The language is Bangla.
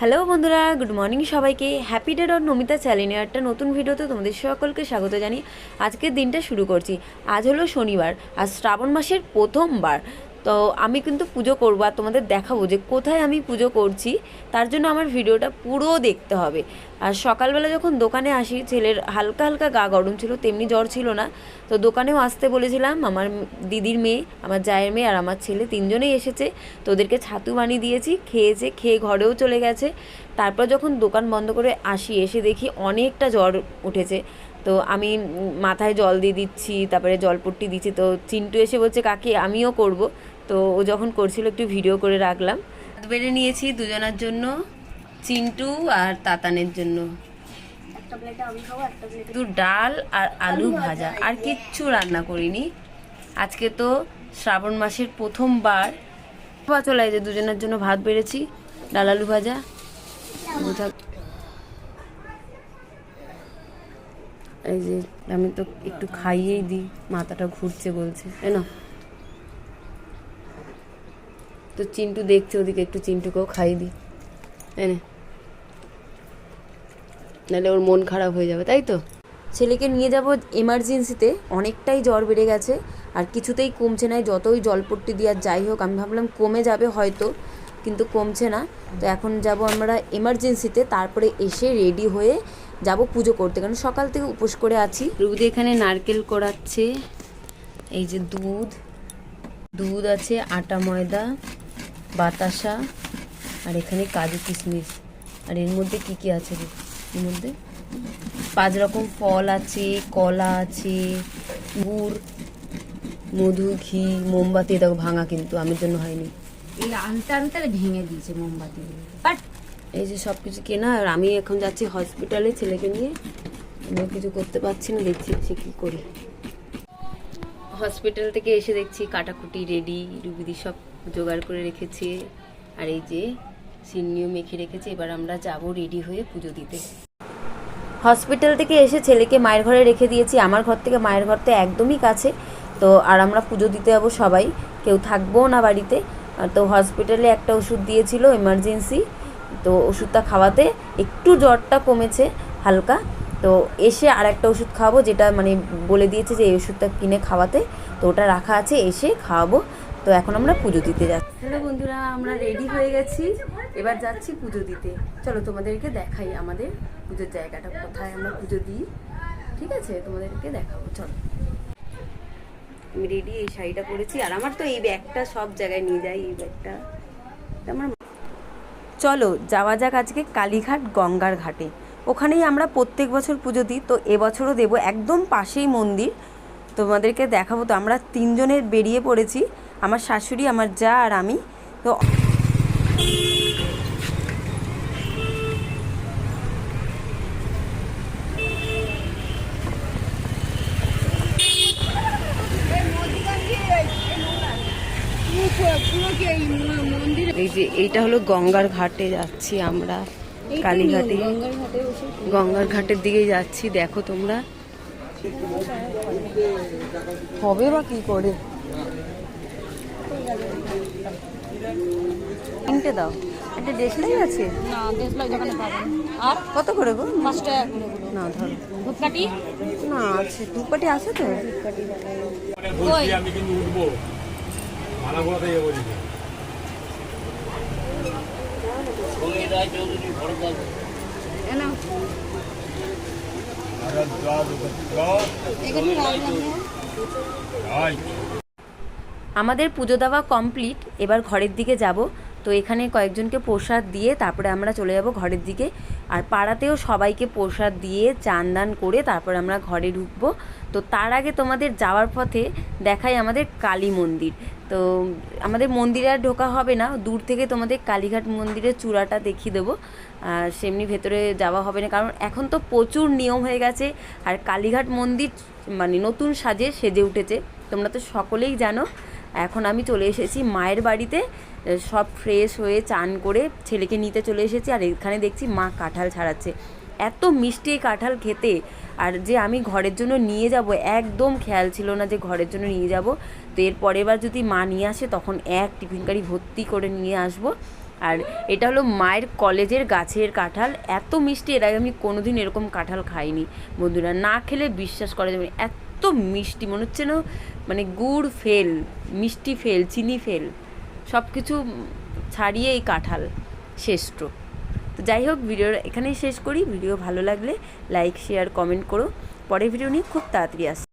হ্যালো বন্ধুরা, গুড মর্নিং সবাইকে। হ্যাপি ডে ডট নমিতা চ্যানেলে একটা নতুন ভিডিওতে তোমাদের সকলকে স্বাগত জানি। আজকের দিনটা শুরু করছি। আজ হলো শনিবার, আজ শ্রাবণ মাসের প্রথমবার। তো আমি কিন্তু পুজো করবো আর তোমাদের দেখাবো যে কোথায় আমি পুজো করছি। তার জন্য আমার ভিডিওটা পুরো দেখতে হবে। আর সকালবেলা যখন দোকানে আসি, ছেলের হালকা হালকা গা গরম ছিল, তেমনি জ্বর ছিল না। তো দোকানেও আসতে বলেছিলাম। আমার দিদির মেয়ে, আমার জায়ের মেয়ে আর আমার ছেলে তিনজনেই এসেছে। তো ওদেরকে ছাতু বানিয়ে দিয়েছি, খেয়েছে, খেয়ে ঘরেও চলে গেছে। তারপর যখন দোকান বন্ধ করে আসি, এসে দেখি অনেকটা জ্বর উঠেছে। তো আমি মাথায় জল দিয়ে দিচ্ছি, তারপরে জলপট্টি দিচ্ছি। তো চিন্টু এসে বলছে কাকি আমিও করব। তো ও যখন করছিল একটু ভিডিও করে রাখলাম। ভাত বেড়ে নিয়েছি দুজনার জন্য, চিন্টু আর তাতানের জন্য। শুধু ডাল আর আলু ভাজা, আর কিচ্ছু রান্না করিনি। আজকে তো শ্রাবণ মাসের প্রথমবার। চলে যে দুজনের জন্য ভাত বেড়েছি, ডাল আলু ভাজা। এই যে আমি তো একটু খাইয়েই দিই, মাথাটা ঘুরছে বলছে, তাই না? তো চিন্টু দেখছে ওদিকে, একটু চিন্টুকেও খাইয়ে দিই, তাই না? নাহলে ওর মন খারাপ হয়ে যাবে, তাই তো। ছেলেকে নিয়ে যাব এমার্জেন্সিতে, অনেকটাই জ্বর বেড়ে গেছে আর কিছুতেই কমছে না। যতই জলপট্টি দিয়ে আর যাই হোক, আমি ভাবলাম কমে যাবে হয়তো, কিন্তু কমছে না। তো এখন যাব আমরা এমার্জেন্সিতে, তারপরে এসে রেডি হয়ে যাব পুজো করতে, কারণ সকাল থেকে উপোস করে আছি। রুদি এখানে নারকেল কোড়াচ্ছে। এই যে দুধ আছে, আটা ময়দা, বাতাসা, আর এখানে কাজু কিশমিশ। আর এর মধ্যে কি কি আছে? এর মধ্যে 5 রকম ফল আছে, কলা আছে, গুড়, মধু, ঘি, মোমবাতি। দেখো ভাঙা, কিন্তু আমার জন্য হয়নি। এই আনতে ভেঙে দিয়েছে মোমবাতি। এই যে সব কিছু কেনা। আর আমি এখন যাচ্ছি হসপিটালে ছেলেকে নিয়ে। আমিও কিছু করতে পারছি না, দেখছি সে কী করি। হসপিটাল থেকে এসে দেখছি কাটাকুটি রেডি, রুবিদি সব জোগাড় করে রেখেছে। আর এই যে সিন্নিও মেখে রেখেছে। এবার আমরা যাব রেডি হয়ে পুজো দিতে। হসপিটাল থেকে এসে ছেলেকে মায়ের ঘরে রেখে দিয়েছি। আমার ঘর থেকে মায়ের ঘর তো একদমই কাছে। তো আর আমরা পুজো দিতে যাবো সবাই, কেউ থাকবো না বাড়িতে। তো হসপিটালে একটা ওষুধ দিয়েছিল এমার্জেন্সি, তো ওষুধটা খাওয়াতে একটু জ্বরটা কমেছে হালকা। তো এসে আর একটা ওষুধ খাওয়াবো, যেটা মানে বলে দিয়েছে যে এই ওষুধটা কিনে খাওয়াতে। তো ওটা রাখা আছে, এসে খাওয়াবো। তো এখন আমরা পুজো দিতে যাচ্ছি। হ্যালো বন্ধুরা, আমরা রেডি হয়ে গেছি, এবার যাচ্ছি পুজো দিতে। চলো তোমাদেরকে দেখাই আমাদের পুজোর জায়গাটা কোথায় আমরা পুজো দিই। ঠিক আছে, তোমাদেরকে দেখাবো, চলো। আমি রেডি, এই শাড়িটা পরেছি। আর আমার তো এই ব্যাগটা সব জায়গায় নিয়ে যাই, এই ব্যাগটা আমার। চলো যাওয়া যাক আজকে কালীঘাট গঙ্গার ঘাটে। ওখানেই আমরা প্রত্যেক বছর পুজো দিই, তো এবছরও দেবো। একদম পাশেই মন্দির, তোমাদেরকে দেখাবো। তো আমরা 3 জনের বেরিয়ে পড়েছি, আমার শাশুড়ি, আমার জা আর আমি। তো এই যে এইটা হলো গঙ্গার ঘাটে যাচ্ছি আমরা, কালীঘাটে। গঙ্গার ঘাটের দিকেই যাচ্ছি। দেখো তোমরা, হবে বা কি করে। কিনতে দাও, একটা দেশলাই আছে না, দেশলাই দোকানে পাবেন। আর কত করে গো? 5 টাকা করে। না ধরো, ধূপকাঠি না আছে, ধূপকাঠি আছে তো। কই আমি কিন্তু উঠবো, ভাড়া ঘোরাতে যাবো। এনা এখানে রাখলাম। আমাদের পুজো দেওয়া কমপ্লিট, এবার ঘরের দিকে যাব। তো এখানে কয়েকজনকে প্রসাদ দিয়ে তারপরে আমরা চলে যাব ঘরের দিকে। আর পাড়াতেও সবাইকে প্রসাদ দিয়ে চান দান করে তারপর আমরা ঘরে ঢুকবো। তো তার আগে তোমাদের যাওয়ার পথে দেখাই আমাদের কালী মন্দির। তো আমাদের মন্দিরে আর ঢোকা হবে না, দূর থেকে তোমাদের কালীঘাট মন্দিরের চূড়াটা দেখিয়ে দেবো। সেমনি ভেতরে যাওয়া হবে না, কারণ এখন তো প্রচুর নিয়ম হয়ে গেছে। আর কালীঘাট মন্দির মানে নতুন সাজে সেজে উঠেছে, তোমরা তো সকলেই জানো। এখন আমি চলে এসেছি মায়ের বাড়িতে, সব ফ্রেশ হয়ে চান করে ছেলেকে নিতে চলে এসেছি। আর এখানে দেখছি মা কাঁঠাল ছাড়াচ্ছে। এত মিষ্টি কাঁঠাল খেতে। আর যে আমি ঘরের জন্য নিয়ে যাব, একদম খেয়াল ছিল না যে ঘরের জন্য নিয়ে যাব। তো এর পরের বার যদি মা নিয়ে আসে তখন এক টিফিন কারি ভর্তি করে নিয়ে আসবো। আর এটা হলো মায়ের কলেজের গাছের কাঁঠাল, এত মিষ্টি, এর আগে আমি কোনোদিন এরকম কাঁঠাল খাইনি বন্ধুরা, না খেলে বিশ্বাস করা যাবে না, এত মিষ্টি মনে হচ্ছে না মানে গুড় ফেল, মিষ্টি ফেল, চিনি ফেল, সব কিছু ছাড়িয়ে এই কাঁঠাল শ্রেষ্ঠ। তো যাই হোক, ভিডিওর এখানেই শেষ করি। ভিডিও ভালো লাগলে লাইক শেয়ার কমেন্ট করো, পরের ভিডিও নিয়ে খুব তাড়াতাড়ি আসছে।